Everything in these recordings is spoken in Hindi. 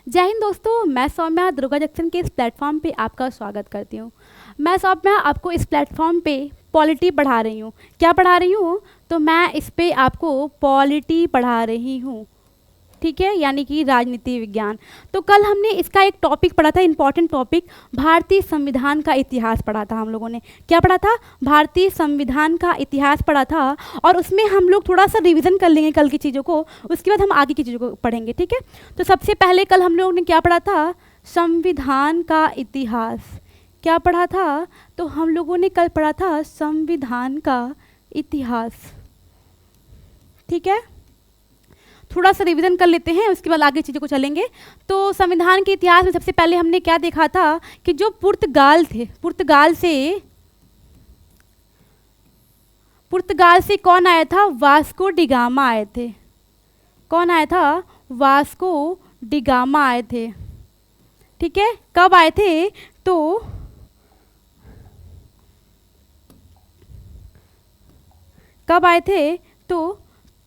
जय हिंद दोस्तों, मैं सौम्या दुर्गा जंक्शन के इस प्लेटफॉर्म पे आपका स्वागत करती हूँ। मैं सौम्या आपको इस प्लेटफॉर्म पे पॉलिटी पढ़ा रही हूँ। क्या पढ़ा रही हूँ? तो मैं इस पे आपको पॉलिटी पढ़ा रही हूँ, ठीक है, यानी कि राजनीति विज्ञान। तो कल हमने इसका एक टॉपिक पढ़ा था, इंपॉर्टेंट टॉपिक, भारतीय संविधान का इतिहास पढ़ा था हम लोगों ने। क्या पढ़ा था? भारतीय संविधान का इतिहास पढ़ा था। और उसमें हम लोग थोड़ा सा रिवीजन कर लेंगे कल की चीज़ों को, उसके बाद हम आगे की चीज़ों को पढ़ेंगे, ठीक है। तो सबसे पहले कल हम लोगों ने क्या पढ़ा था? संविधान का इतिहास। क्या पढ़ा था? तो हम लोगों ने कल पढ़ा था संविधान का इतिहास, ठीक है। थोड़ा सा रिवीजन कर लेते हैं, उसके बाद आगे चीज़ों को चलेंगे। तो संविधान के इतिहास में सबसे पहले हमने क्या देखा था कि जो पुर्तगाल थे, पुर्तगाल से कौन आया था? वास्को डिगामा आए थे। कौन आया था? वास्को डिगामा आए थे, ठीक है। कब आए थे? तो कब आए थे? तो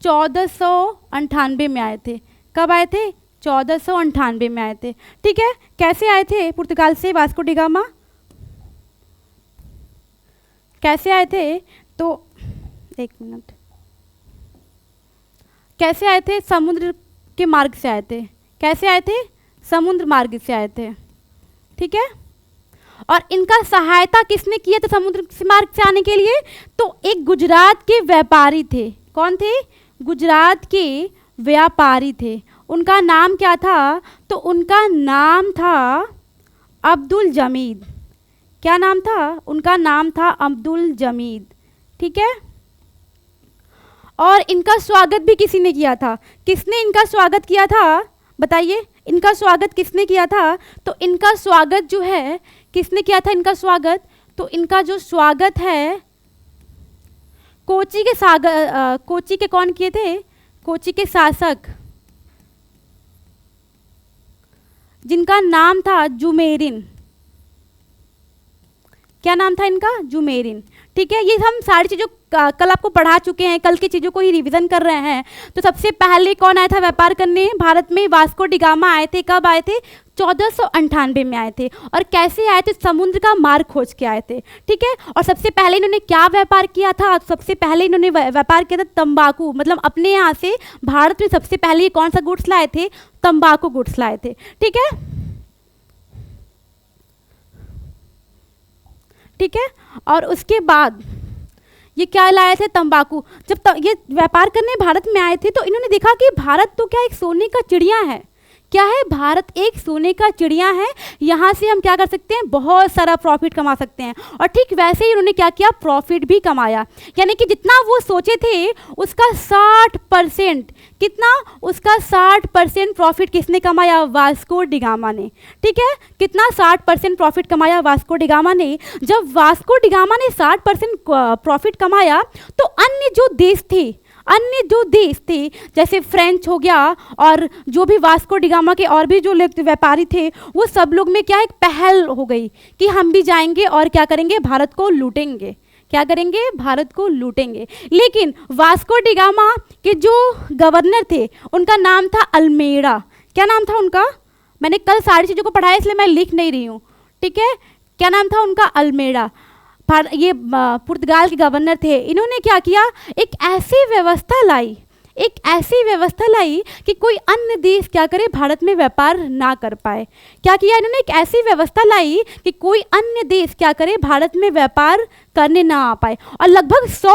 1498 में आए थे। कब आए थे? 1498 में आए थे, ठीक है। कैसे आए थे पुर्तगाल से वास्को डिगामा? कैसे आए थे? तो एक मिनट, कैसे आए थे? समुद्र के मार्ग से आए थे। कैसे आए थे? समुद्र मार्ग से आए थे, ठीक है। और इनका सहायता किसने किया था समुद्र मार्ग से आने के लिए? तो एक गुजरात के व्यापारी थे। कौन थे? गुजरात के व्यापारी थे। उनका नाम क्या था? तो उनका नाम था अब्दुल जमीद। क्या नाम था? उनका नाम था अब्दुल जमीद, ठीक है। और इनका स्वागत भी किसी ने किया था। किसने इनका स्वागत किया था? बताइए, इनका स्वागत किसने किया था? तो इनका स्वागत जो है, किसने किया था इनका स्वागत? तो इनका जो स्वागत है, कोची के कोची के कौन किए थे? कोची के शासक, जिनका नाम था जुमेरिन। क्या नाम था इनका? जुमेरिन, ठीक है। ये हम सारी चीज़ों कल आपको पढ़ा चुके हैं, कल की चीज़ों को ही रिवीजन कर रहे हैं। तो सबसे पहले कौन आया था व्यापार करने भारत में? वास्को डिगामा आए थे। कब आए थे? 1498 में आए थे। और कैसे आए थे? समुद्र का मार्ग खोज के आए थे, ठीक है। और सबसे पहले इन्होंने क्या व्यापार किया था? सबसे पहले इन्होंने व्यापार किया था तंबाकू, मतलब अपने यहाँ से भारत में सबसे पहले कौन सा गुड्स लाए थे? तंबाकू गुड्स लाए थे, ठीक है, ठीक है। और उसके बाद ये क्या लाए थे? तंबाकू। जब ये व्यापार करने भारत में आए थे तो इन्होंने देखा कि भारत तो क्या एक सोने का चिड़िया है। क्या है? भारत एक सोने का चिड़िया है। यहाँ से हम क्या कर सकते हैं? बहुत सारा प्रॉफिट कमा सकते हैं। और ठीक वैसे ही उन्होंने क्या किया? प्रॉफिट भी कमाया। यानी कि जितना वो सोचे थे उसका 60%, कितना? उसका 60% प्रॉफिट किसने कमाया? वास्को डिगामा ने, ठीक है। कितना? 60% प्रॉफिट कमाया वास्को डिगामा ने। जब वास्को डिगामा ने 60% प्रॉफिट कमाया तो अन्य जो देश थे जैसे फ्रेंच हो गया, और जो भी वास्को डिगामा के और भी जो व्यापारी थे, वो सब लोग में क्या एक पहल हो गई कि हम भी जाएंगे और क्या करेंगे? भारत को लूटेंगे। क्या करेंगे? भारत को लूटेंगे। लेकिन वास्को डिगामा के जो गवर्नर थे उनका नाम था अल्मेड़ा। क्या नाम था उनका? मैंने कल सारी चीज़ों को पढ़ाया इसलिए मैं लिख नहीं रही हूँ, ठीक है। क्या नाम था उनका? अल्मेड़ा। ये पुर्तगाल के गवर्नर थे। इन्होंने क्या किया? एक ऐसी व्यवस्था लाई कि कोई अन्य देश क्या करे? भारत में व्यापार ना कर पाए। क्या किया इन्होंने? एक ऐसी व्यवस्था लाई कि कोई अन्य देश क्या करे? भारत में व्यापार करने ना आ पाए। और लगभग 100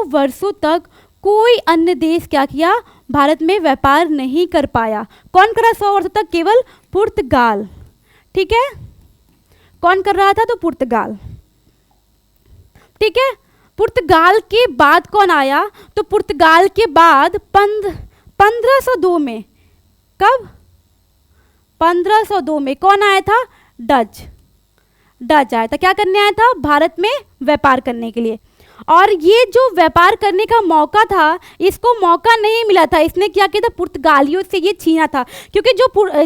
वर्षों तक कोई अन्य देश क्या किया? भारत में व्यापार नहीं कर पाया। कौन करा 100 वर्षों तक? केवल पुर्तगाल, ठीक है। कौन कर रहा था? तो पुर्तगाल, ठीक है। पुर्तगाल के बाद कौन आया? तो पुर्तगाल के बाद 1502 में, कब? 1502 में कौन आया था? डच आया था। क्या करने आया था? भारत में व्यापार करने के लिए। और ये जो व्यापार करने का मौका था, इसको मौका नहीं मिला था। इसने क्या किया था? पुर्तगालियों से ये छीना था, क्योंकि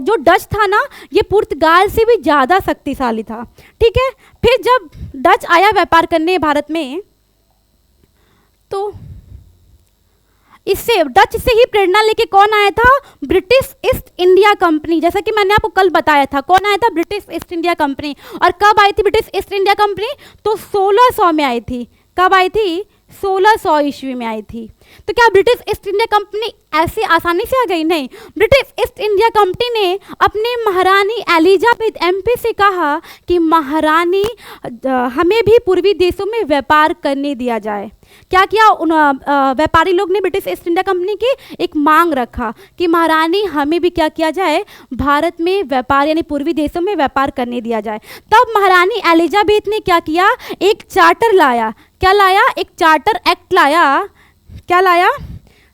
जो डच था ना, ये पुर्तगाल से भी ज़्यादा शक्तिशाली था, ठीक है। फिर जब डच आया व्यापार करने भारत में, तो इससे डच से ही प्रेरणा लेके कौन आया था? British east India company. जैसा कि मैंने आपको कल बताया था, कौन आया था? British east India company. और कब आई थी ब्रिटिश ईस्ट इंडिया कंपनी? तो 1600 में आई थी। कब आई थी? 1600 ईस्वी में आई थी। तो क्या ब्रिटिश ईस्ट इंडिया कंपनी ऐसे आसानी से आ गई? नहीं। ब्रिटिश ईस्ट इंडिया कंपनी ने अपने महारानी एलिजाबेथ एमपी से कहा कि महारानी हमें भी पूर्वी देशों में व्यापार करने दिया जाए। क्या किया उन व्यापारी लोग ने? ब्रिटिश ईस्ट इंडिया कंपनी की एक मांग रखा कि महारानी हमें भी क्या किया जाए? भारत में व्यापार यानी पूर्वी देशों में व्यापार करने दिया जाए। तब महारानी एलिजाबेथ ने क्या किया? एक चार्टर लाया। क्या लाया? एक चार्टर एक्ट लाया। क्या लाया?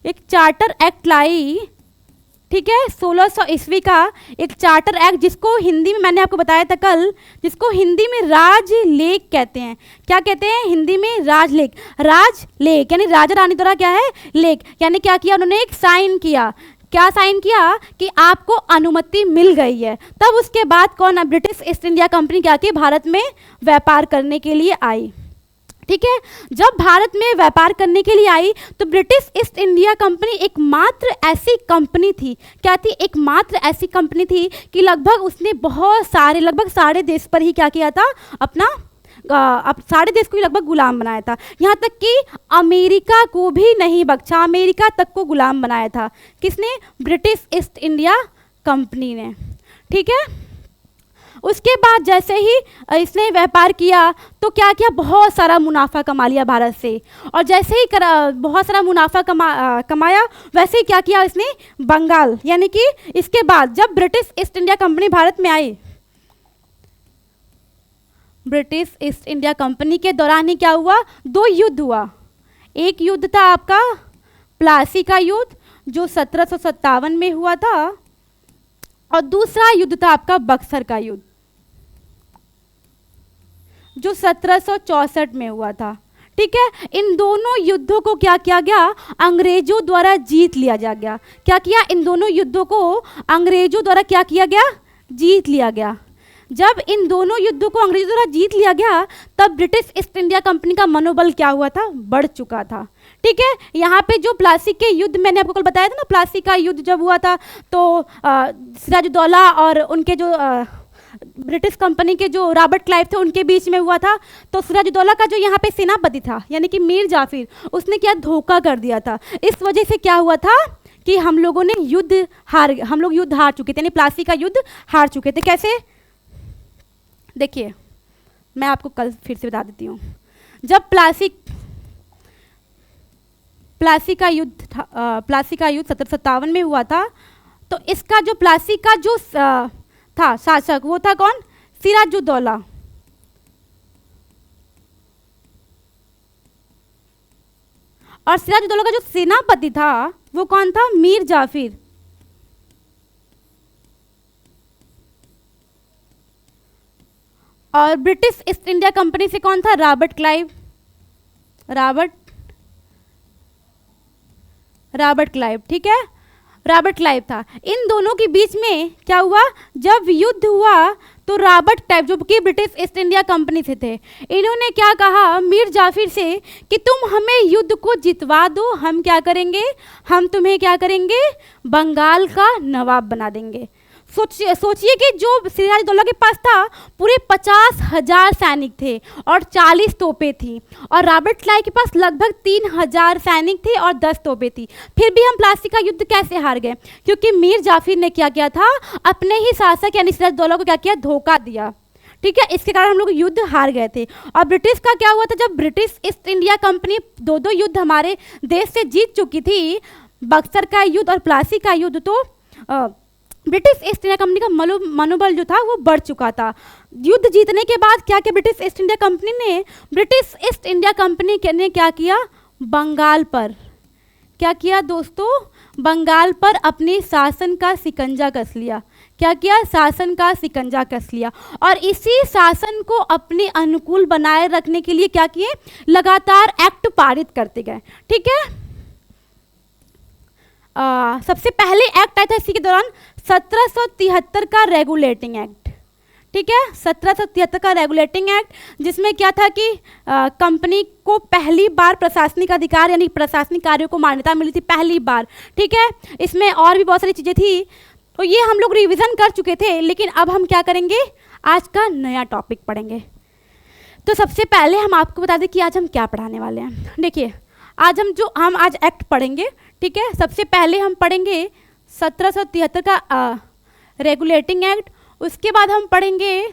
एक चार्टर एक्ट लाई। ठीक है, 1600 ईस्वी का एक चार्टर एक्ट, जिसको हिंदी में मैंने आपको बताया था कल, जिसको हिंदी में राजलेख कहते हैं। क्या कहते हैं हिंदी में? राजलेख। राजलेख यानी राजा रानी द्वारा क्या है? लेख। यानी क्या किया उन्होंने? एक साइन किया। क्या साइन किया? कि आपको अनुमति मिल गई है। तब उसके बाद कौन? ब्रिटिश ईस्ट इंडिया कंपनी क्या की? भारत में व्यापार करने के लिए आई। ठीक है, जब भारत में व्यापार करने के लिए आई तो ब्रिटिश ईस्ट इंडिया कंपनी एकमात्र ऐसी कंपनी थी। क्या थी? एकमात्र ऐसी कंपनी थी कि लगभग उसने बहुत सारे, लगभग सारे देश पर ही क्या किया था? अपना अब सारे देश को ही लगभग गुलाम बनाया था। यहाँ तक कि अमेरिका को भी नहीं बख्शा, अमेरिका तक को गुलाम बनाया था। किसने? ब्रिटिश ईस्ट इंडिया कंपनी ने। ठीक है, उसके बाद जैसे ही इसने व्यापार किया तो क्या किया? बहुत सारा मुनाफा कमा लिया भारत से। और जैसे ही बहुत सारा मुनाफा कमाया, वैसे ही क्या किया इसने? बंगाल, यानी कि इसके बाद जब British east India company Bharat में आई, ब्रिटिश ईस्ट इंडिया कंपनी के दौरान ही क्या हुआ? 2 युद्ध हुआ। एक युद्ध था आपका प्लासी का युद्ध, जो 1757 में हुआ था, और दूसरा युद्ध था आपका बक्सर का युद्ध, जो 1764 में हुआ था। ठीक है, इन दोनों युद्धों को क्या किया गया? अंग्रेजों द्वारा जीत लिया जा गया। क्या किया? इन दोनों युद्धों को अंग्रेजों द्वारा क्या किया गया? जीत लिया गया। जब इन दोनों युद्धों को अंग्रेजों द्वारा जीत लिया गया, तब ब्रिटिश ईस्ट इंडिया कंपनी का मनोबल क्या हुआ था? बढ़ चुका था। ठीक है, यहाँ पे जो प्लासी के युद्ध मैंने आपको कल बताया था ना, प्लासी का युद्ध जब हुआ था तो सिराजुद्दौला और उनके जो ब्रिटिश कंपनी के जो रॉबर्ट क्लाइव थे उनके बीच में हुआ था। तो सिराजुद्दौला का जो यहाँ पे सेनापति था यानी कि मीर जाफिर, उसने क्या धोखा कर दिया था। इस वजह से क्या हुआ था कि हम लोग युद्ध हार चुके थे, यानी प्लासी का युद्ध हार चुके थे। कैसे? देखिए, मैं आपको कल फिर से बता देती हूँ। जब प्लासी का युद्ध 1757 में हुआ था, तो इसका जो प्लासी का जो था शासक, वो था कौन? सिराजुद्दौला। और सिराजुद्दौला का जो सेनापति था वो कौन था? मीर जाफिर। और ब्रिटिश ईस्ट इंडिया कंपनी से कौन था? Robert Clive. Robert Clive. ठीक है, रॉबर्ट क्लाइव था। इन दोनों के बीच में क्या हुआ? जब युद्ध हुआ तो रॉबर्ट क्लाइव, जो कि ब्रिटिश ईस्ट इंडिया कंपनी से थे, इन्होंने क्या कहा मीर जाफिर से कि तुम हमें युद्ध को जितवा दो, हम क्या करेंगे? हम तुम्हें क्या करेंगे? बंगाल का नवाब बना देंगे। सोचिए कि जो सिराजुद्दौला के पास था पूरे 50,000 सैनिक थे और 40 तोपें थी, और रॉबर्ट क्लाइव के पास लगभग 3,000 सैनिक थे और 10 तोपें थी। फिर भी हम प्लासी का युद्ध कैसे हार गए? क्योंकि मीर जाफिर ने क्या किया था? अपने ही शासक यानी सिराजुद्दौला को क्या किया? धोखा दिया। ठीक है, इसके कारण हम लोग युद्ध हार गए थे। और ब्रिटिश का क्या हुआ था? जब ब्रिटिश ईस्ट इंडिया कंपनी 2 युद्ध हमारे देश से जीत चुकी थी, बक्सर का युद्ध और प्लासी का युद्ध, तो ब्रिटिश ईस्ट इंडिया कंपनी का मनोबल जो था वो बढ़ चुका था। युद्ध जीतने के बाद क्या किया ब्रिटिश ईस्ट इंडिया कंपनी ने? ब्रिटिश ईस्ट इंडिया कंपनी ने क्या किया? बंगाल पर क्या किया दोस्तों? बंगाल पर अपने शासन का शिकंजा कस लिया। क्या किया? शासन का शिकंजा कस लिया। और इसी शासन को अपने अनुकूल बनाए रखने के लिए क्या किए? लगातार एक्ट पारित करते गए। ठीक है, सबसे पहले एक्ट आया था इसी के दौरान 1773 का रेगुलेटिंग एक्ट। ठीक है, 1773 का रेगुलेटिंग एक्ट, जिसमें क्या था कि कंपनी को पहली बार प्रशासनिक अधिकार यानी प्रशासनिक कार्यों को मान्यता मिली थी पहली बार। ठीक है, इसमें और भी बहुत सारी चीज़ें थी, तो ये हम लोग रिवीजन कर चुके थे, लेकिन अब हम क्या करेंगे, आज का नया टॉपिक पढ़ेंगे। तो सबसे पहले हम आपको बता दें कि आज हम क्या पढ़ाने वाले हैं। देखिए, आज हम आज एक्ट पढ़ेंगे। ठीक है, सबसे पहले हम पढ़ेंगे 1773 का रेगुलेटिंग एक्ट, उसके बाद हम पढ़ेंगे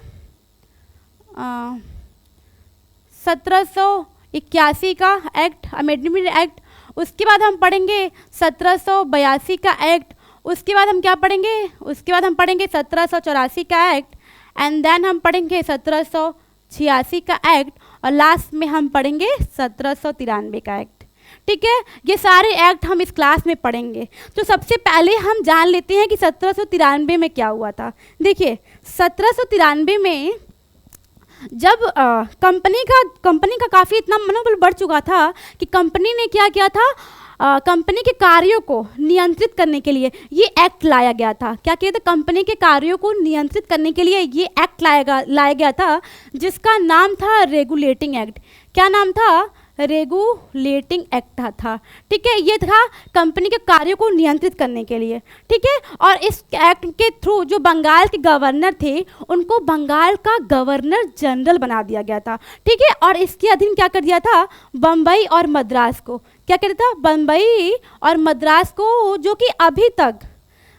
1781 का एक्ट, अमेंडमेंट एक्ट, उसके बाद हम पढ़ेंगे 1782 का एक्ट, उसके बाद हम क्या पढ़ेंगे, उसके बाद हम पढ़ेंगे 1784 का एक्ट, एंड देन हम पढ़ेंगे 1786 का एक्ट, और लास्ट में हम पढ़ेंगे 1793 का एक्ट। ठीक है, ये सारे एक्ट हम इस क्लास में पढ़ेंगे। तो सबसे पहले हम जान लेते हैं कि 1793 में क्या हुआ था। देखिए, 1793 में जब कंपनी का काफ़ी इतना मनोबल बढ़ चुका था कि कंपनी ने क्या किया था, कंपनी के कार्यों को नियंत्रित करने के लिए ये एक्ट लाया गया था। क्या किया था, कंपनी के कार्यों को नियंत्रित करने के लिए ये एक्ट लाया गया था, जिसका नाम था रेगुलेटिंग एक्ट। क्या नाम था, रेगुलेटिंग एक्ट था। ठीक है, ये था कंपनी के कार्यों को नियंत्रित करने के लिए। ठीक है, और इस एक्ट के थ्रू जो बंगाल के गवर्नर थे उनको बंगाल का गवर्नर जनरल बना दिया गया था। ठीक है, और इसके अधीन क्या कर दिया था, बम्बई और मद्रास को, क्या कर दिया था, बम्बई और मद्रास को, जो कि अभी तक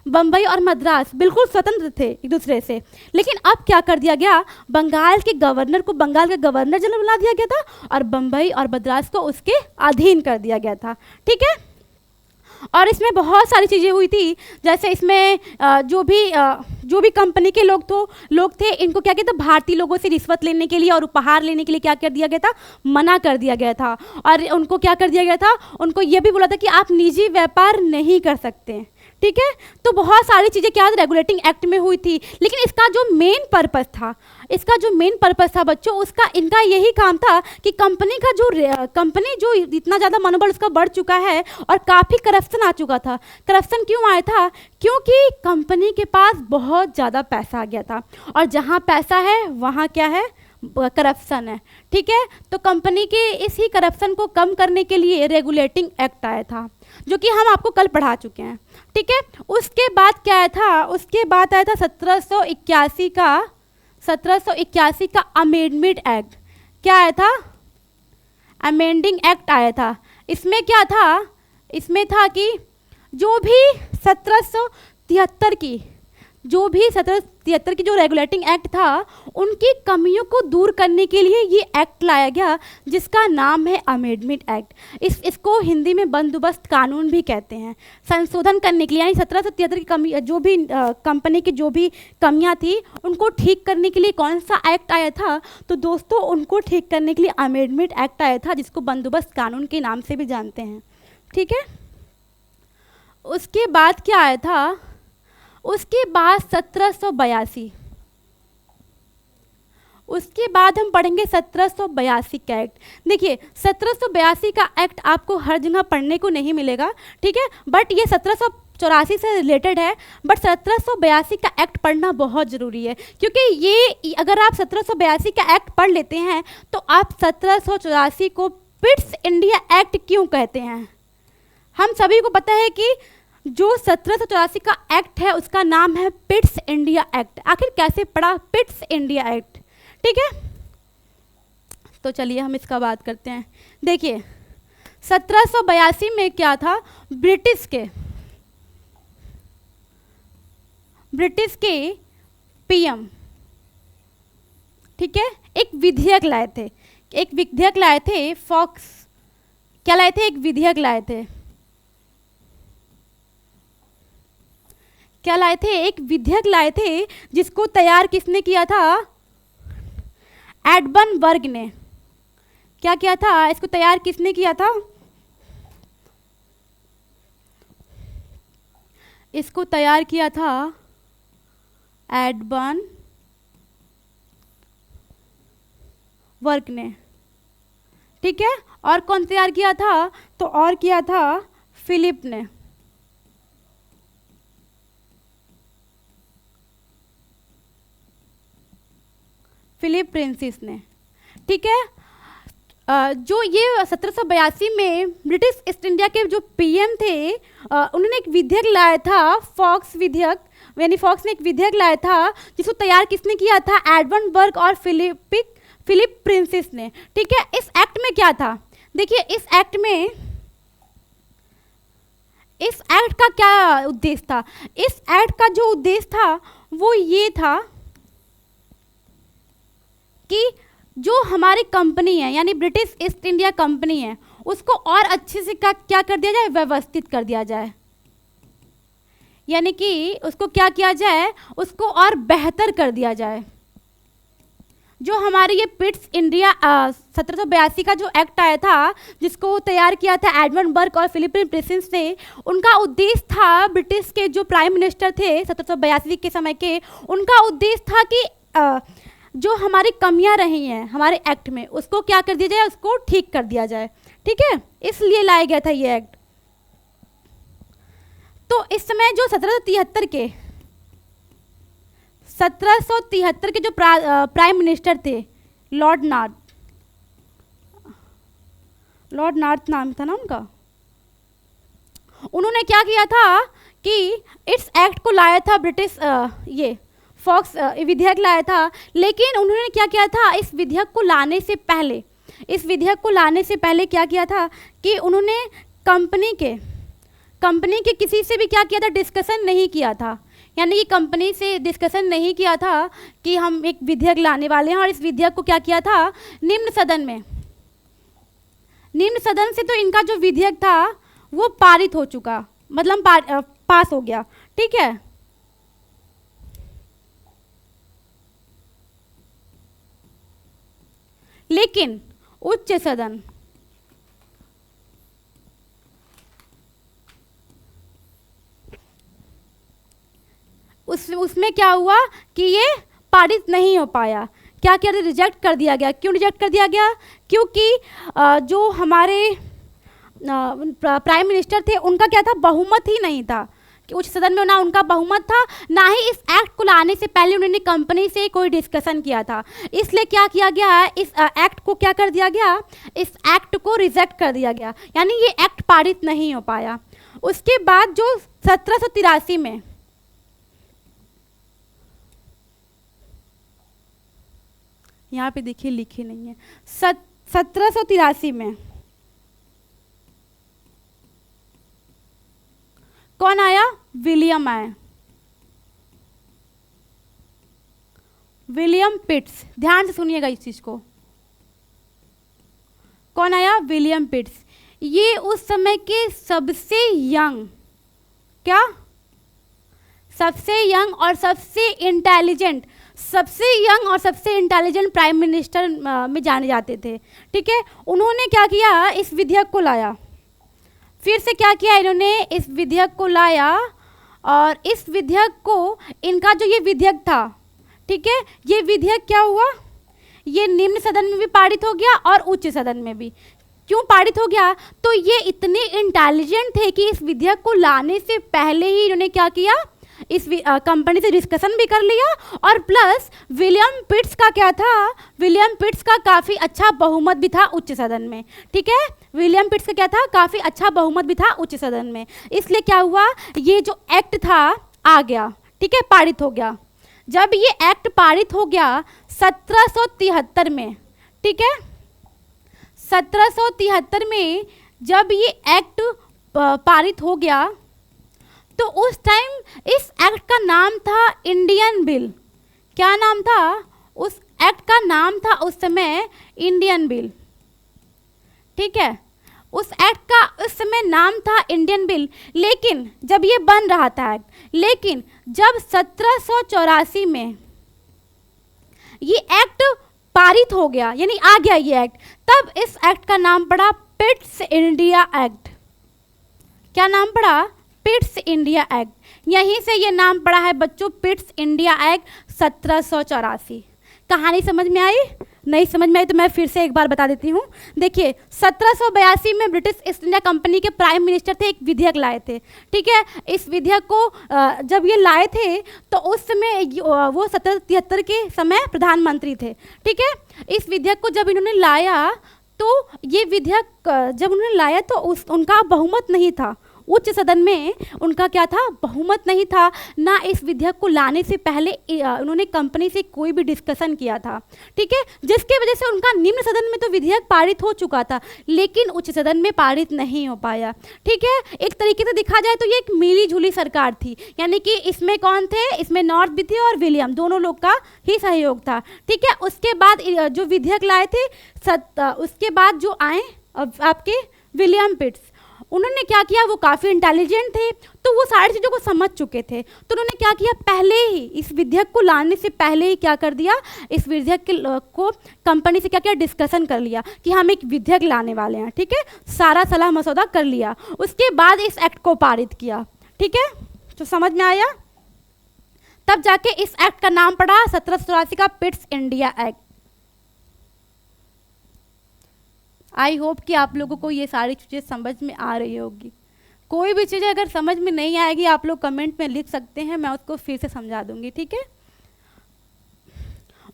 बम्बई और मद्रास बिल्कुल स्वतंत्र थे एक दूसरे से, लेकिन अब क्या कर दिया गया, बंगाल के गवर्नर को बंगाल का गवर्नर जनरल बना दिया गया था और बम्बई और मद्रास को उसके अधीन कर दिया गया था। ठीक है, और इसमें बहुत सारी चीज़ें हुई थी, जैसे इसमें जो भी कंपनी के लोग थे, इनको क्या किया था, भारतीय लोगों से रिश्वत लेने के लिए और उपहार लेने के लिए क्या कर दिया गया था, मना कर दिया गया था। और उनको क्या कर दिया गया था, उनको ये भी बोला था कि आप निजी व्यापार नहीं कर सकते। ठीक है, तो बहुत सारी चीज़ें क्या रेगुलेटिंग एक्ट में हुई थी, लेकिन इसका जो मेन पर्पस था बच्चों, इनका यही काम था कि कंपनी जो इतना ज़्यादा मनोबल उसका बढ़ चुका है और काफ़ी करप्शन आ चुका था। करप्शन क्यों आया था, क्योंकि कंपनी के पास बहुत ज़्यादा पैसा आ गया था, और जहाँ पैसा है वहाँ क्या है, करप्शन है। ठीक है, तो कंपनी के इसी करप्शन को कम करने के लिए रेगुलेटिंग एक्ट आया था, जो कि हम आपको कल पढ़ा चुके हैं। ठीक है, उसके बाद क्या आया था, उसके बाद आया था 1781 का अमेंडमेंट एक्ट। क्या आया था, अमेंडिंग एक्ट आया था। इसमें क्या था, इसमें था कि जो भी 1773 की जो रेगुलेटिंग एक्ट था, उनकी कमियों को दूर करने के लिए ये एक्ट लाया गया, जिसका नाम है अमेंडमेंट एक्ट। इसको हिंदी में बंदोबस्त कानून भी कहते हैं। संशोधन करने के लिए, यानी 1773 की कमी, जो भी कंपनी की जो भी कमियां थी उनको ठीक करने के लिए कौन सा एक्ट आया था, तो दोस्तों उनको ठीक करने के लिए अमेंडमेंट एक्ट आया था, जिसको बंदोबस्त कानून के नाम से भी जानते हैं। ठीक है, उसके बाद क्या आया था, उसके बाद 1782, उसके बाद हम पढ़ेंगे 1782 का एक्ट। देखिए, 1782 का एक्ट आपको हर जगह पढ़ने को नहीं मिलेगा। ठीक है, बट ये 1784 से रिलेटेड है, बट 1782 का एक्ट पढ़ना बहुत ज़रूरी है, क्योंकि ये अगर आप 1782 का एक्ट पढ़ लेते हैं तो आप 1784 को पिट्स इंडिया एक्ट क्यों कहते हैं। हम सभी को पता है कि जो 1784 का एक्ट है उसका नाम है पिट्स इंडिया एक्ट। आखिर कैसे पढ़ा, पिट्स इंडिया एक्ट। ठीक है, तो चलिए हम इसका बात करते हैं। देखिए, 1782 में क्या था, ब्रिटिश के पीएम, ठीक है, एक विधेयक लाए थे, फॉक्स, क्या लाए थे, एक विधेयक लाए थे। क्या लाए थे, एक विधेयक लाए थे, जिसको तैयार किसने किया था, एडमंड ने। क्या किया था, इसको तैयार किसने किया था, इसको तैयार किया था एडमंड ने। ठीक है, और कौन तैयार किया था, तो और किया था फिलिप ने। फिलिप प्रिंसेस ने। ठीक है, जो ये 1782 में ब्रिटिश ईस्ट इंडिया के जो पीएम थे, उन्होंने एक विधेयक लाया था, फॉक्स विधेयक, यानी फॉक्स ने एक विधेयक लाया था जिसको तैयार किसने किया था, एडवर्ड बर्ग और फिलिप प्रिंसेस ने। ठीक है, इस एक्ट में क्या था, देखिए इस एक्ट का क्या उद्देश्य था। इस एक्ट का जो उद्देश्य था वो ये था कि जो हमारी कंपनी है, यानी ब्रिटिश ईस्ट इंडिया कंपनी है, उसको और अच्छे से क्या कर दिया जाए, व्यवस्थित कर दिया जाए, यानी कि उसको क्या किया जाए, उसको और बेहतर कर दिया जाए। जो हमारी ये पिट्स इंडिया 1782 का जो एक्ट आया था, जिसको तैयार किया था एडवर्ड बर्ग और फिलिप प्रिंसेस ने, उनका उद्देश्य था, ब्रिटिश के जो प्राइम मिनिस्टर थे 1782 के समय के, उनका उद्देश्य था कि जो हमारी कमियां रही हैं हमारे एक्ट में, उसको क्या कर दिया जाए, उसको ठीक कर दिया जाए। ठीक है, इसलिए लाया गया था ये एक्ट। तो इस समय जो 1773 के जो प्राइम मिनिस्टर थे, लॉर्ड नॉर्थ नाम था ना उनका, उन्होंने क्या किया था कि इस एक्ट को लाया था, ब्रिटिश ये फॉक्स विधेयक लाया था, लेकिन उन्होंने क्या किया था, इस विधेयक को लाने से पहले क्या किया था कि उन्होंने कंपनी के किसी से भी क्या किया था, डिस्कशन नहीं किया था, यानी कि कंपनी से डिस्कशन नहीं किया था कि हम एक विधेयक लाने वाले हैं, और इस विधेयक को क्या किया था, निम्न सदन से तो इनका जो विधेयक था वो पारित हो चुका, मतलब पास हो गया। ठीक है, लेकिन उच्च सदन उसमें क्या हुआ कि ये पारित नहीं हो पाया, क्या किया, रिजेक्ट कर दिया गया। क्यों रिजेक्ट कर दिया गया, क्योंकि जो हमारे प्राइम मिनिस्टर थे उनका क्या था, बहुमत ही नहीं था, कि उच्च सदन में ना उनका बहुमत था, ना ही इस एक्ट को लाने से पहले उन्होंने कंपनी से कोई डिस्कशन किया था। इसलिए क्या किया गया, इस एक्ट को क्या कर दिया गया, इस एक्ट को रिजेक्ट कर दिया गया, यानी ये एक्ट पारित नहीं हो पाया। उसके बाद जो 1783 में, यहाँ पे देखिए लिखे नहीं है, 1783 में कौन आया, विलियम आया, विलियम पिट्स। ध्यान से सुनिएगा इस चीज को, कौन आया, विलियम पिट्स। ये उस समय के सबसे यंग, क्या, सबसे यंग और सबसे इंटेलिजेंट प्राइम मिनिस्टर में जाने जाते थे। ठीक है, उन्होंने क्या किया, इस विधेयक को लाया, फिर से क्या किया इन्होंने, इस विधेयक को लाया, और इस विधेयक को, इनका जो ये विधेयक था, ठीक है, ये विधेयक क्या हुआ, ये निम्न सदन में भी पारित हो गया और उच्च सदन में भी। क्यों पारित हो गया, तो ये इतने इंटेलिजेंट थे कि इस विधेयक को लाने से पहले ही इन्होंने क्या किया, इस कंपनी से डिस्कशन भी कर लिया, और प्लस विलियम पिट्स का क्या था, विलियम पिट्स का काफ़ी अच्छा बहुमत भी था उच्च सदन में। ठीक है, विलियम पिट्स का क्या था, काफ़ी अच्छा बहुमत भी था उच्च सदन में। इसलिए क्या हुआ, ये जो एक्ट था आ गया, ठीक है, पारित हो गया। जब ये एक्ट पारित हो गया 1773 में, ठीक है, 1773 में जब ये एक्ट पारित हो गया, तो उस टाइम इस एक्ट का नाम था इंडियन बिल। क्या नाम था, उस एक्ट का नाम था उस समय इंडियन बिल। ठीक है, उस एक्ट का उस समय नाम था इंडियन बिल, लेकिन जब ये बन रहा था एक्ट, लेकिन जब 1784 में ये एक्ट पारित हो गया, यानी आ गया ये एक्ट, तब इस एक्ट का नाम पड़ा पिट्स इंडिया एक्ट। क्या नाम पड़ा, पिट्स इंडिया एक्ट। यहीं से ये नाम पड़ा है बच्चों, पिट्स इंडिया एक्ट 1784। कहानी समझ में आई, नहीं समझ में आई तो मैं फिर से एक बार बता देती हूँ। देखिए 1782 में ब्रिटिश ईस्ट इंडिया कंपनी के प्राइम मिनिस्टर थे, एक विधेयक लाए थे, ठीक है। इस विधेयक को जब ये लाए थे तो उस समय वो 1773 के समय प्रधानमंत्री थे, ठीक है। इस विधेयक को जब इन्होंने लाया तो ये विधेयक जब उन्होंने लाया तो उनका बहुमत नहीं था, उच्च सदन में उनका क्या था, बहुमत नहीं था। ना इस विधेयक को लाने से पहले उन्होंने कंपनी से कोई भी डिस्कशन किया था, ठीक है, जिसके वजह से उनका निम्न सदन में तो विधेयक पारित हो चुका था लेकिन उच्च सदन में पारित नहीं हो पाया, ठीक है। एक तरीके से देखा जाए तो ये एक मिली जुली सरकार थी, यानी कि इसमें कौन थे, इसमें नॉर्थ भी थे और विलियम, दोनों लोग का ही सहयोग था, ठीक है। उसके बाद जो विधेयक लाए थे उसके बाद जो आए आपके विलियम पिट्स, उन्होंने क्या किया, वो काफ़ी इंटेलिजेंट थे तो वो सारी चीज़ों को समझ चुके थे, तो उन्होंने क्या किया, पहले ही इस विधेयक को लाने से पहले ही क्या कर दिया, इस विधेयक को कंपनी से क्या किया, डिस्कशन कर लिया कि हम एक विधेयक लाने वाले हैं, ठीक है। सारा सलाह मसौदा कर लिया, उसके बाद इस एक्ट को पारित किया, ठीक है। तो समझ में आया, तब जाके इस एक्ट का नाम पड़ा 1784 का Pitt's India act. I hope कि आप लोगों को ये सारी चीज़ें समझ में आ रही होगी। कोई भी चीज़ें अगर समझ में नहीं आएगी आप लोग कमेंट में लिख सकते हैं, मैं उसको फिर से समझा दूंगी, ठीक है।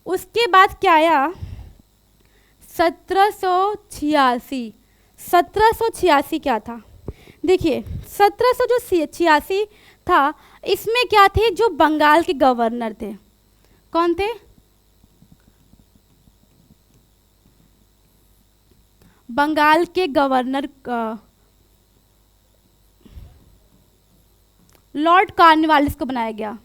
उसके बाद क्या आया, 1786। 1786 क्या था, देखिए 1786 था, इसमें क्या थे, जो बंगाल के गवर्नर थे, कौन थे, बंगाल के गवर्नर लॉर्ड कॉर्नवालिस को बनाया गया।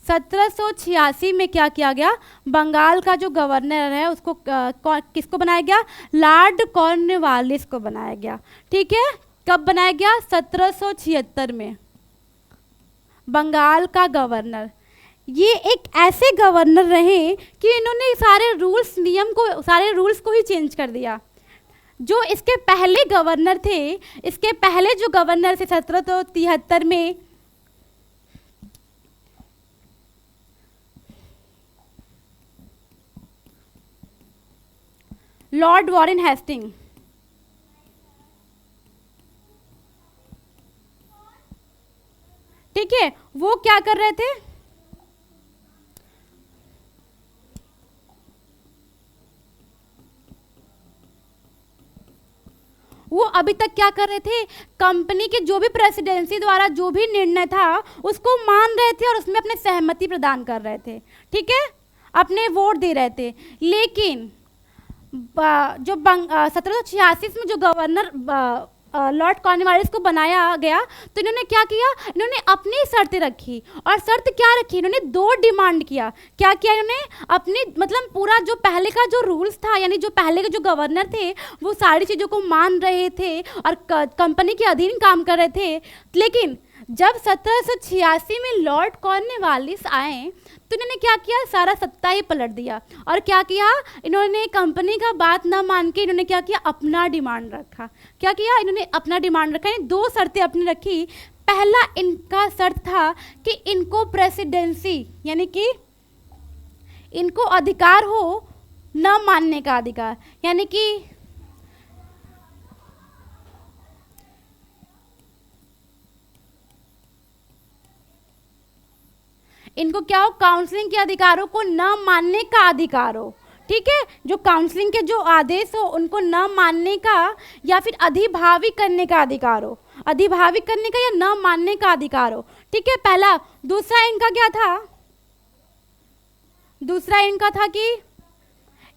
(1786) में क्या किया गया, बंगाल का जो गवर्नर है उसको किसको बनाया गया, लॉर्ड कॉर्नवालिस को बनाया गया, ठीक है। कब बनाया गया, 1776 में। बंगाल का गवर्नर, ये एक ऐसे गवर्नर रहे कि इन्होंने सारे रूल्स को ही चेंज कर दिया। जो इसके पहले गवर्नर थे, इसके पहले जो गवर्नर थे 1773 में, लॉर्ड वॉरेन हेस्टिंग, ठीक है, वो क्या कर रहे थे, वो अभी तक क्या कर रहे थे, कंपनी के जो भी प्रेसिडेंसी द्वारा जो भी निर्णय था उसको मान रहे थे और उसमें अपने सहमति प्रदान कर रहे थे, ठीक है, अपने वोट दे रहे थे। लेकिन जो 1786 में जो गवर्नर लॉर्ड कॉर्नवालिस को बनाया गया तो इन्होंने क्या किया, इन्होंने अपनी शर्तें रखी, और शर्त क्या रखी, इन्होंने 2 डिमांड किया। क्या किया इन्होंने, अपनी मतलब पूरा जो पहले का जो रूल्स था, यानी जो पहले के जो गवर्नर थे वो सारी चीज़ों को मान रहे थे और कंपनी के अधीन काम कर रहे थे। लेकिन जब 1786 में लॉर्ड कॉर्नवालिस आए तो इन्होंने क्या किया, सारा सत्ता ही पलट दिया और क्या किया, इन्होंने कंपनी का बात ना मान के इन्होंने क्या किया, अपना डिमांड रखा। क्या किया, इन्होंने अपना डिमांड रखा, यानी 2 शर्तें अपनी रखी। पहला इनका शर्त था कि इनको प्रेसिडेंसी, यानी कि इनको अधिकार हो न मानने का अधिकार, यानी कि इनको क्या हो, काउंसलिंग के अधिकारों को न मानने का अधिकार हो, ठीक है। जो काउंसलिंग के जो आदेश हो उनको न मानने का या फिर अधिभावी करने का अधिकार हो, अधिभावी करने का या न मानने का अधिकार हो, ठीक है, पहला। दूसरा इनका क्या था, दूसरा इनका था कि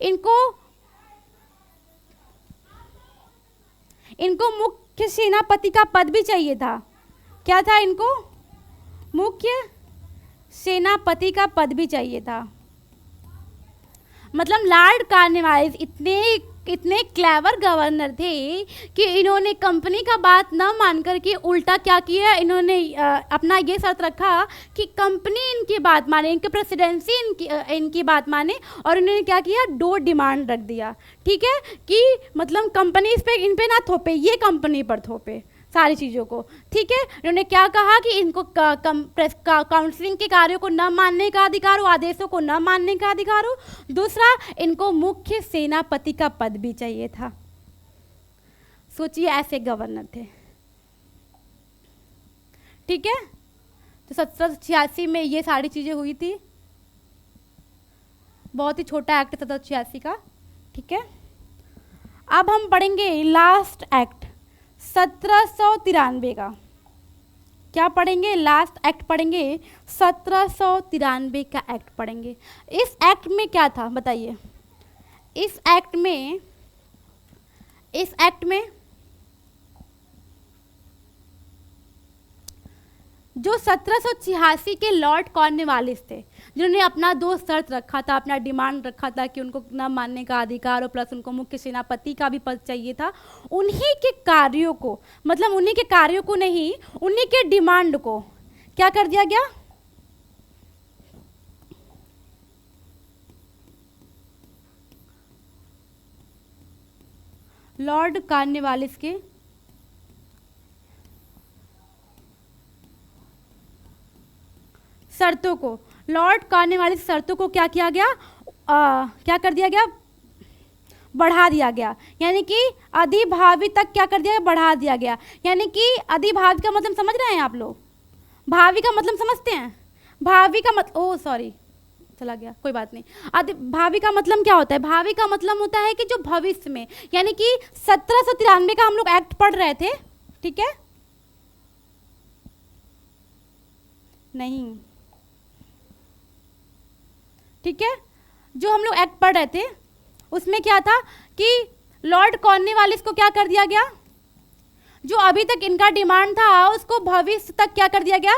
इनको मुख्य सेनापति का पद भी चाहिए था। क्या था, इनको मुख्य सेनापति का पद भी चाहिए था। मतलब लॉर्ड कॉर्नवालिस इतने क्लेवर गवर्नर थे कि इन्होंने कंपनी का बात न मानकर के उल्टा क्या किया, इन्होंने अपना ये शर्त रखा कि कंपनी इनकी बात माने, इनके प्रेसिडेंसी इनकी बात माने, और इन्होंने क्या किया, 2 डिमांड रख दिया, ठीक है, कि मतलब कंपनी इन पे ना थोपे, ये कंपनी पर थोपे। सारी चीज़ों को। ठीक है, इन्होंने क्या कहा कि इनको काउंसिलिंग के कार्यों को न मानने का अधिकार हो, आदेशों को न मानने का अधिकार हो। दूसरा, इनको मुख्य सेनापति का पद भी चाहिए था। सोचिए, ऐसे गवर्नर थे। ठीक है, तो 1786 में ये सारी चीज़ें हुई थी। बहुत ही छोटा एक्ट 1786 का। ठीक है, अब हम पढ़ेंगे लास्ट एक्ट 1793 का। क्या पढ़ेंगे? लास्ट एक्ट पढ़ेंगे, 1793 का एक्ट पढ़ेंगे। इस एक्ट में क्या था बताइए? इस एक्ट में जो 1786 के लॉर्ड कॉर्नवालिस थे, जिन्होंने अपना दो शर्त रखा था, अपना डिमांड रखा था कि उनको न मानने का अधिकार हो, प्लस उनको मुख्य सेनापति का भी पद चाहिए था, उन्हीं के कार्यों को, मतलब उन्हीं के कार्यों को नहीं, उन्हीं के डिमांड को क्या कर दिया गया? लॉर्ड कॉर्नवालिस के शर्तों को, लॉर्ड कॉर्नवालिस शर्तों को क्या किया गया? क्या कर दिया गया? बढ़ा दिया गया। यानी कि अधिभावी तक क्या कर दिया गया? बढ़ा दिया गया। यानी कि अधिभावी का मतलब समझ रहे हैं आप लोग? भावी का मतलब समझते हैं? भावी का मतलब, ओह सॉरी चला गया, कोई बात नहीं। भावी का मतलब क्या होता है? भावी का मतलब होता है कि जो भविष्य में, यानी कि 1793 का हम लोग एक्ट पढ़ रहे थे। ठीक है, नहीं, ठीक है, जो हम लोग एक्ट पढ़ रहे थे उसमें क्या था कि लॉर्ड कॉर्नवालिस को क्या कर दिया गया? जो अभी तक इनका डिमांड था उसको भविष्य तक क्या कर दिया गया?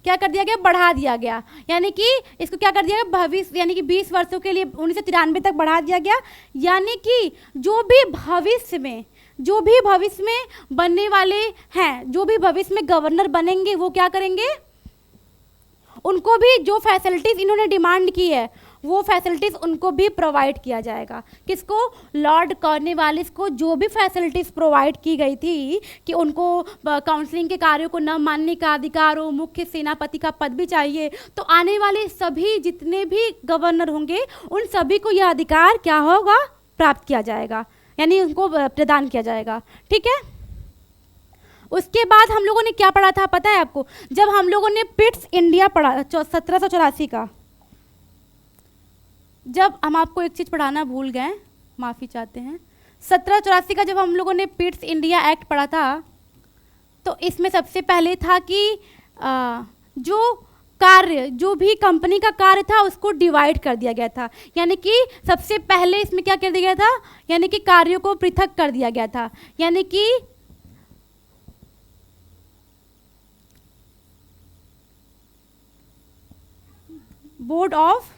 क्या कर दिया गया? बढ़ा दिया गया। यानी कि इसको क्या कर दिया गया? भविष्य, यानी कि 20 वर्षों के लिए 1993 तक बढ़ा दिया गया। यानी कि जो भी भविष्य में बनने वाले हैं, जो भी भविष्य में गवर्नर बनेंगे, वो क्या करेंगे? उनको भी जो फैसिलिटीज़ इन्होंने डिमांड की है वो फैसिलिटीज़ उनको भी प्रोवाइड किया जाएगा। किसको? लॉर्ड कॉर्नवालिस को जो भी फैसिलिटीज़ प्रोवाइड की गई थी कि उनको काउंसलिंग के कार्यों को न मानने का अधिकार हो, मुख्य सेनापति का पद भी चाहिए, तो आने वाले सभी जितने भी गवर्नर होंगे उन सभी को यह अधिकार क्या होगा? प्राप्त किया जाएगा, यानी उनको प्रदान किया जाएगा। ठीक है, उसके बाद हम लोगों ने क्या पढ़ा था पता है आपको? जब हम लोगों ने पिट्स इंडिया पढ़ा 1784 का, जब हम आपको एक चीज़ पढ़ाना भूल गए, माफ़ी चाहते हैं। 1784 का जब हम लोगों ने पिट्स इंडिया एक्ट पढ़ा था, तो इसमें सबसे पहले था कि जो भी कंपनी का कार्य था उसको डिवाइड कर दिया गया था। यानी कि सबसे पहले इसमें क्या कर दिया गया था? यानी कि कार्यों को पृथक कर दिया गया था। यानी कि बोर्ड ऑफ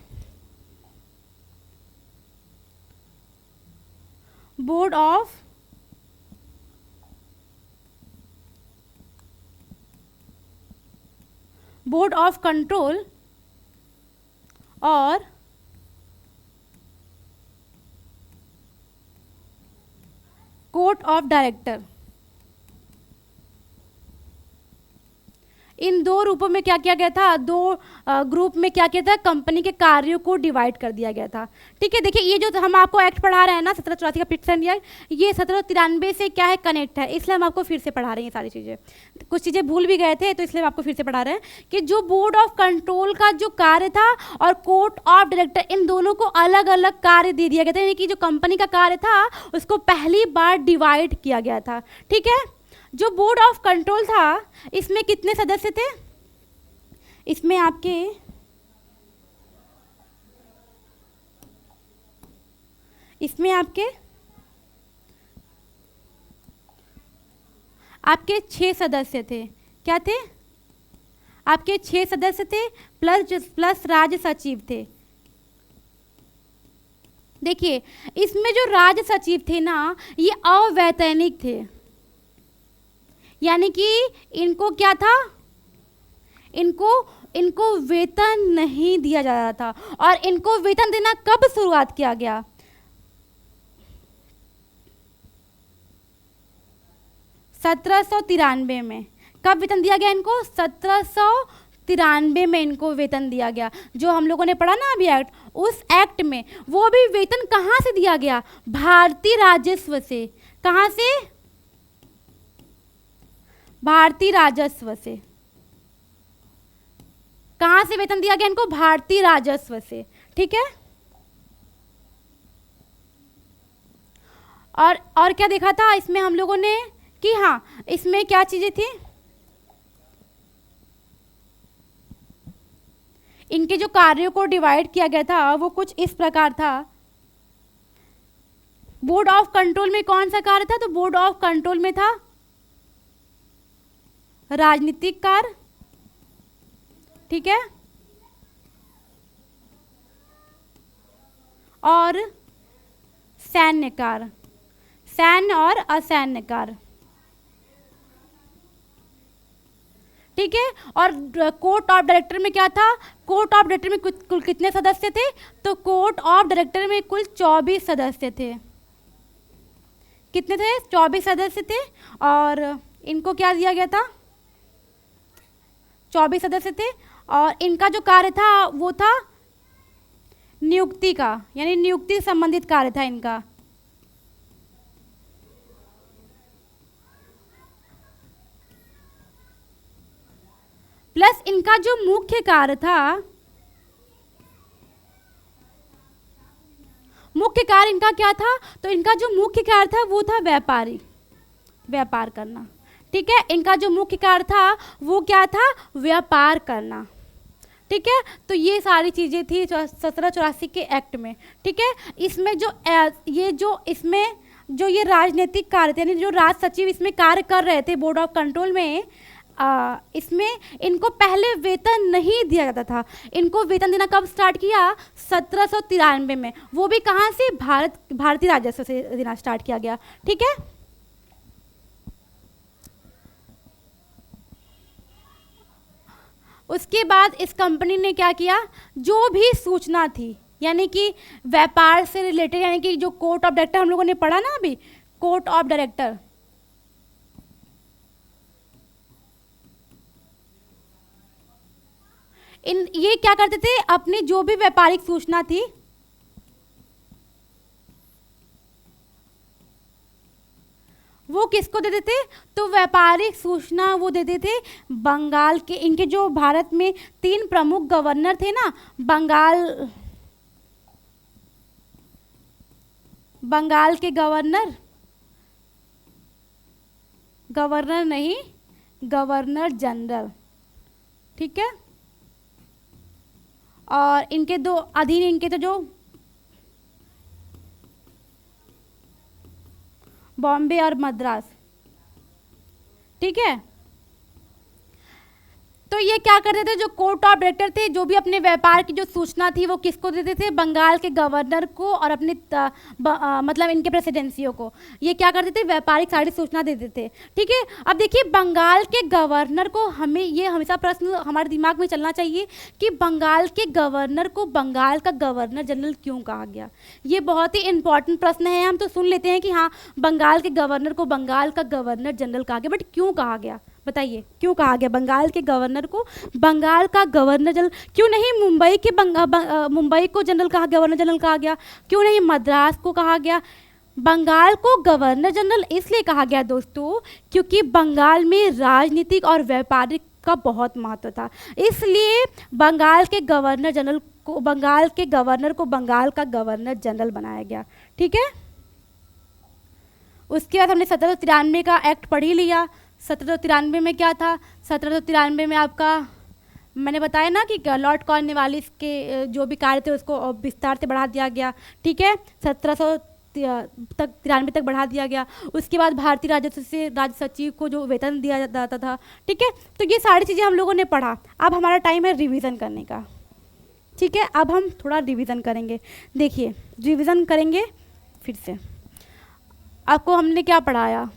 कंट्रोल और कोर्ट ऑफ डायरेक्टर, इन दो रूपों में क्या किया गया था? दो ग्रुप में क्या किया था? कंपनी के कार्यों को डिवाइड कर दिया गया था। ठीक है, देखिए ये जो हम आपको एक्ट पढ़ा रहे हैं ना 1784 का पिट्स इंडिया, ये 1793 से क्या है? कनेक्ट है, इसलिए हम आपको फिर से पढ़ा रहे हैं सारी चीज़ें। कुछ चीज़ें भूल भी गए थे तो इसलिए हम आपको फिर से पढ़ा रहे हैं कि जो बोर्ड ऑफ कंट्रोल का जो कार्य था और कोर्ट ऑफ डायरेक्टर, इन दोनों को अलग अलग कार्य दे दिया गया था। यानी कि जो कंपनी का कार्य था उसको पहली बार डिवाइड किया गया था। ठीक है, जो बोर्ड ऑफ कंट्रोल था इसमें कितने सदस्य थे? इसमें आपके 6 सदस्य थे। क्या थे? आपके 6 सदस्य थे प्लस राज्य सचिव थे। देखिए इसमें जो राज्य सचिव थे ना, ये अवैतनिक थे। यानी कि इनको क्या था? इनको वेतन नहीं दिया जा रहा था। और इनको वेतन देना कब शुरुआत किया गया? 1793 में। कब वेतन दिया गया इनको? 1793 में इनको वेतन दिया गया। जो हम लोगों ने पढ़ा ना अभी एक्ट, उस एक्ट में वो भी वेतन कहाँ से दिया गया? भारतीय राजस्व से। कहाँ से? भारतीय राजस्व से। कहाँ से वेतन दिया गया इनको? भारतीय राजस्व से। ठीक है। और क्या देखा था इसमें हम लोगों ने कि हाँ, इसमें क्या चीजें थी? इनके जो कार्यों को डिवाइड किया गया था वो कुछ इस प्रकार था। बोर्ड ऑफ कंट्रोल में कौन सा कार्य था? तो बोर्ड ऑफ कंट्रोल में था राजनीतिक कार्य। ठीक है। और सैन्य कार्य, सैन्य और असैन्य कार्य। ठीक है। और कोर्ट ऑफ डायरेक्टर में क्या था? कोर्ट ऑफ डायरेक्टर में कुल कितने सदस्य थे? तो कोर्ट ऑफ डायरेक्टर में कुल 24 सदस्य थे। कितने थे? 24 सदस्य थे। और इनको क्या दिया गया था? 24 सदस्य थे। और इनका जो कार्य था वो था नियुक्ति का, यानी नियुक्ति संबंधित कार्य था इनका। प्लस इनका जो मुख्य कार्य था, मुख्य कार्य इनका क्या था? तो इनका जो मुख्य कार्य था वो था व्यापार करना। ठीक है। इनका जो मुख्य कार्य था वो क्या था? व्यापार करना। ठीक है। तो ये सारी चीजें थी 1784 के एक्ट में। ठीक है। इसमें इसमें जो ये राजनीतिक कार्य थे, यानी जो राज सचिव इसमें कार्य कर रहे थे बोर्ड ऑफ कंट्रोल में, इसमें इनको पहले वेतन नहीं दिया जाता था। इनको वेतन देना कब स्टार्ट किया? 1793 में। वो भी कहाँ से? भारतीय राजस्व से देना स्टार्ट किया गया। ठीक है। उसके बाद इस कंपनी ने क्या किया? जो भी सूचना थी, यानी कि व्यापार से रिलेटेड, यानी कि जो कोर्ट ऑफ डायरेक्टर हम लोगों ने पढ़ा ना अभी, कोर्ट ऑफ डायरेक्टर, ये क्या करते थे? अपनी जो भी व्यापारिक सूचना थी, वो किसको देते थे? तो व्यापारिक सूचना वो देते थे बंगाल के, इनके जो भारत में 3 प्रमुख गवर्नर थे ना, बंगाल के गवर्नर नहीं, गवर्नर जनरल। ठीक है। और इनके दो अधीन, इनके तो जो बॉम्बे और मद्रास। ठीक है। तो ये क्या करते थे? जो कोर्ट ऑफ डायरेक्टर थे, जो भी अपने व्यापार की जो सूचना थी वो किसको देते थे? बंगाल के गवर्नर को और अपने मतलब इनके प्रेसिडेंसियों को। ये क्या करते थे? व्यापारिक सारी सूचना देते थे। ठीक है। अब देखिए, बंगाल के गवर्नर को, हमें ये हमेशा प्रश्न हमारे दिमाग में चलना चाहिए कि बंगाल के गवर्नर को बंगाल का गवर्नर जनरल क्यों कहा गया? ये बहुत ही इंपॉर्टेंट प्रश्न है। हम तो सुन लेते हैं कि हाँ, बंगाल के गवर्नर को बंगाल का गवर्नर जनरल कहा गया, बट क्यों कहा गया? बताइए, क्यों कहा गया बंगाल के गवर्नर को बंगाल का गवर्नर जनरल? क्यों नहीं मुंबई को जनरल कहा, गवर्नर जनरल कहा गया? क्यों नहीं मद्रास को कहा गया? बंगाल को गवर्नर जनरल इसलिए कहा गया दोस्तों, क्योंकि बंगाल में राजनीतिक और व्यापारिक का बहुत महत्व था। इसलिए बंगाल के गवर्नर को बंगाल का गवर्नर जनरल बनाया गया। ठीक है। उसके बाद हमने 1793 का एक्ट पढ़ ही लिया। 1793 में क्या था? 1793 में आपका मैंने बताया ना कि लॉर्ड कॉर्नवालिस के जो भी कार्य थे उसको विस्तार से बढ़ा दिया गया। ठीक है। 1793 तक बढ़ा दिया गया। उसके बाद भारतीय राजस्व से राज्य सचिव को जो वेतन दिया जाता था। ठीक है। तो ये सारी चीज़ें हम लोगों ने पढ़ा। अब हमारा टाइम है रिवीजन करने का। ठीक है। अब हम थोड़ा रिवीजन करेंगे। देखिए, रिवीजन करेंगे फिर से। आपको हमने क्या पढ़ाया?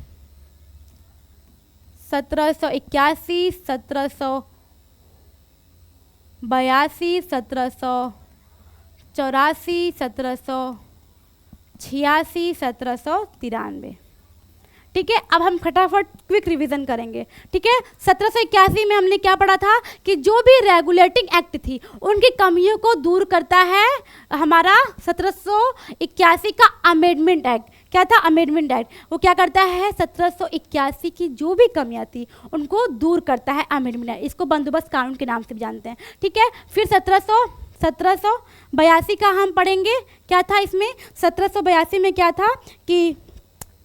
1781, 1782, 1784, 1786, 1793। ठीक है, अब हम फटाफट क्विक रिवीजन करेंगे। ठीक है, 1781 में हमने क्या पढ़ा था कि जो भी रेगुलेटिंग एक्ट थी उनकी कमियों को दूर करता है हमारा 1781 का अमेंडमेंट एक्ट। क्या था? Amendment act. वो क्या करता है? 1781 की जो भी कमियां थी उनको दूर करता है अमेंडमेंट एक्ट। इसको बंदोबस्त कानून के नाम से भी जानते हैं। ठीक है, फिर 1782 का हम पढ़ेंगे। क्या था इसमें? 1782 में क्या था कि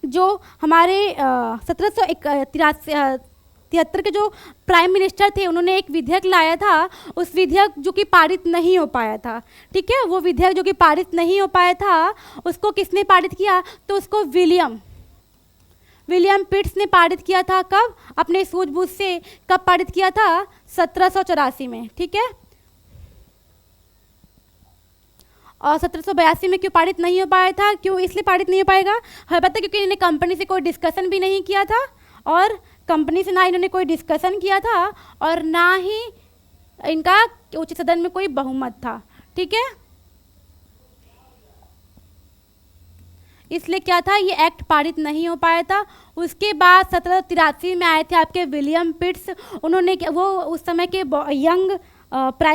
जो हमारे 1773 के जो प्राइम मिनिस्टर थे उन्होंने एक विधेयक लाया था, उस विधेयक जो कि पारित नहीं हो पाया था। ठीक है, वो विधेयक जो कि पारित नहीं हो पाया था उसको किसने पारित किया? तो उसको विलियम पिट्स ने पारित किया था। कब? अपने सूझबूझ से। कब पारित किया था? 1784 में। ठीक है, और 1782 में क्यों पारित नहीं हो पाया था? क्यों इसलिए पारित नहीं हो पाएगा? हमें पता है क्योंकि इन्होंने कंपनी से कोई डिस्कशन भी नहीं किया था, और कंपनी से ना इन्होंने कोई डिस्कशन किया था और ना ही इनका उच्च सदन में कोई बहुमत था। ठीक है, इसलिए क्या था, ये एक्ट पारित नहीं हो पाया था। उसके बाद 1783 में आए थे आपके विलियम पिट्स। उन्होंने वो उस समय के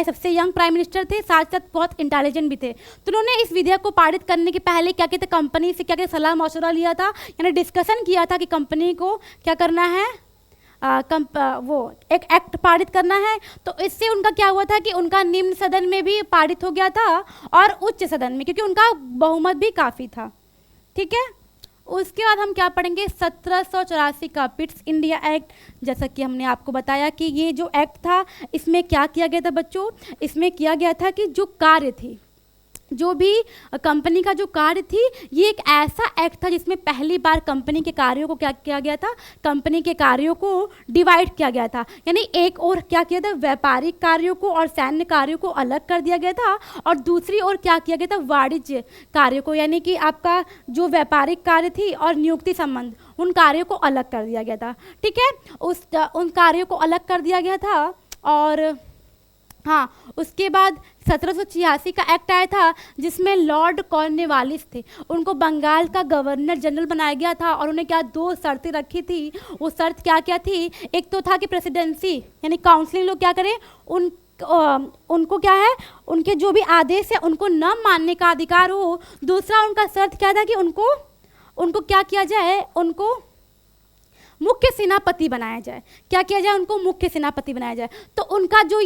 सबसे यंग प्राइम मिनिस्टर थे, साथ साथ बहुत इंटेलिजेंट भी थे। तो उन्होंने इस विधेयक को पारित करने के पहले क्या कहते कंपनी से क्या कहते सलाह मशवरा लिया था, यानी डिस्कशन किया था कि कंपनी को क्या करना है, वो एक एक्ट पारित करना है। तो इससे उनका क्या हुआ था कि उनका निम्न सदन में भी पारित हो गया था और उच्च सदन में, क्योंकि उनका बहुमत भी काफ़ी था। ठीक है, उसके बाद हम क्या पढ़ेंगे? 1784 का पिट्स इंडिया एक्ट। जैसा कि हमने आपको बताया कि ये जो एक्ट था इसमें क्या किया गया था बच्चों? इसमें किया गया था कि जो कार्य थी, जो भी कंपनी का जो कार्य थी, ये एक ऐसा एक्ट था जिसमें पहली बार कंपनी के कार्यों को क्या किया गया था? कंपनी के कार्यों को डिवाइड किया गया था। यानी एक और क्या किया था? व्यापारिक कार्यों को और सैन्य कार्यों को अलग कर दिया गया था, और दूसरी ओर क्या किया गया था? वाणिज्य कार्यों को, यानी कि आपका जो व्यापारिक कार्य थी और नियुक्ति संबंध, उन कार्यों को अलग कर दिया गया था। ठीक है, उन कार्यों को अलग कर दिया गया था। और हाँ, उसके बाद 1786 का एक्ट आया था जिसमें लॉर्ड कॉर्नवालिस थे, उनको बंगाल का गवर्नर जनरल बनाया गया था, और उन्हें क्या 2 शर्तें रखी थी। वो शर्त क्या क्या थी? एक तो था कि प्रेसिडेंसी यानी काउंसिल लोग क्या करें, उनको क्या है, उनके जो भी आदेश है उनको न मानने का अधिकार हो। दूसरा उनका शर्त क्या था कि उनको क्या किया जाए, उनको मुख्य सेनापति बनाया जाए। क्या किया जाए? उनको मुख्य सेनापति बनाया जाए। तो उनका जो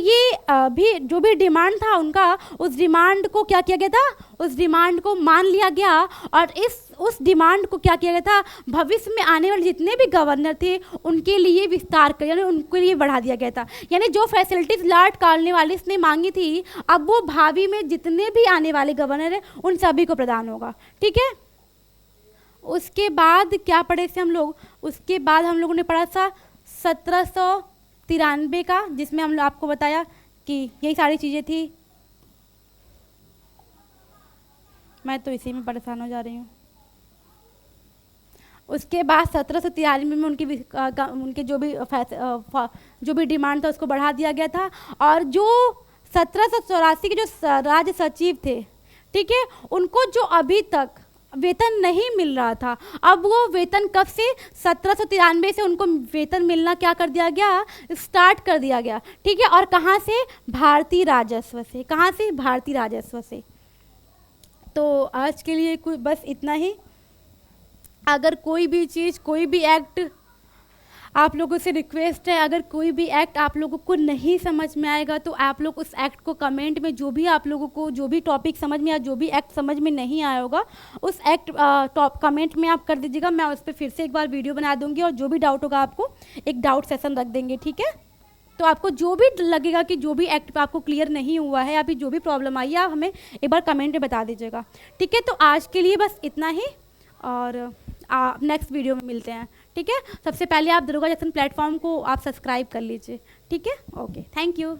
भी डिमांड था उनका, उस डिमांड को क्या किया गया था? उस डिमांड को मान लिया गया, और उस डिमांड को क्या किया गया था? भविष्य में आने वाले जितने भी गवर्नर थे उनके लिए विस्तार कर, यानी उनके लिए बढ़ा दिया गया था। यानी जो फैसिलिटीज लॉर्ड कॉर्नवालिस ने मांगी थी, अब वो भावी में जितने भी आने वाले गवर्नर हैं उन सभी को प्रदान होगा। ठीक है, उसके बाद क्या पढ़े थे हम लोग? उसके बाद हम लोगों ने पढ़ा था 1793 का, जिसमें हम आपको बताया कि यही सारी चीज़ें थी। मैं तो इसी में परेशान हो जा रही हूँ। उसके बाद 1793 में उनके जो भी डिमांड था उसको बढ़ा दिया गया था। और जो 1784 के जो राज्य सचिव थे, ठीक है, उनको जो अभी तक वेतन नहीं मिल रहा था, अब वो वेतन कब से? 1793 से उनको वेतन मिलना क्या कर दिया गया? स्टार्ट कर दिया गया। ठीक है, और कहाँ से? भारतीय राजस्व से। कहाँ से? भारतीय राजस्व से। तो आज के लिए बस इतना ही। अगर कोई भी चीज़, कोई भी एक्ट, आप लोगों से रिक्वेस्ट है, अगर कोई भी एक्ट आप लोगों को नहीं समझ में आएगा तो आप लोग उस एक्ट को कमेंट में, जो भी आप लोगों को जो भी टॉपिक समझ में या जो भी एक्ट समझ में नहीं आया होगा उस एक्ट कमेंट में आप कर दीजिएगा। मैं उस पर फिर से एक बार वीडियो बना दूंगी, और जो भी डाउट होगा आपको एक डाउट सेशन रख देंगे। ठीक है, तो आपको जो भी लगेगा कि जो भी एक्ट आपको क्लियर नहीं हुआ है या फिर जो भी प्रॉब्लम आई है, आप हमें एक बार कमेंट में बता दीजिएगा। ठीक है, तो आज के लिए बस इतना ही, और नेक्स्ट वीडियो में मिलते हैं। ठीक है, सबसे पहले आप दरोगा जंक्शन प्लेटफॉर्म को आप सब्सक्राइब कर लीजिए। ठीक है, ओके, थैंक यू।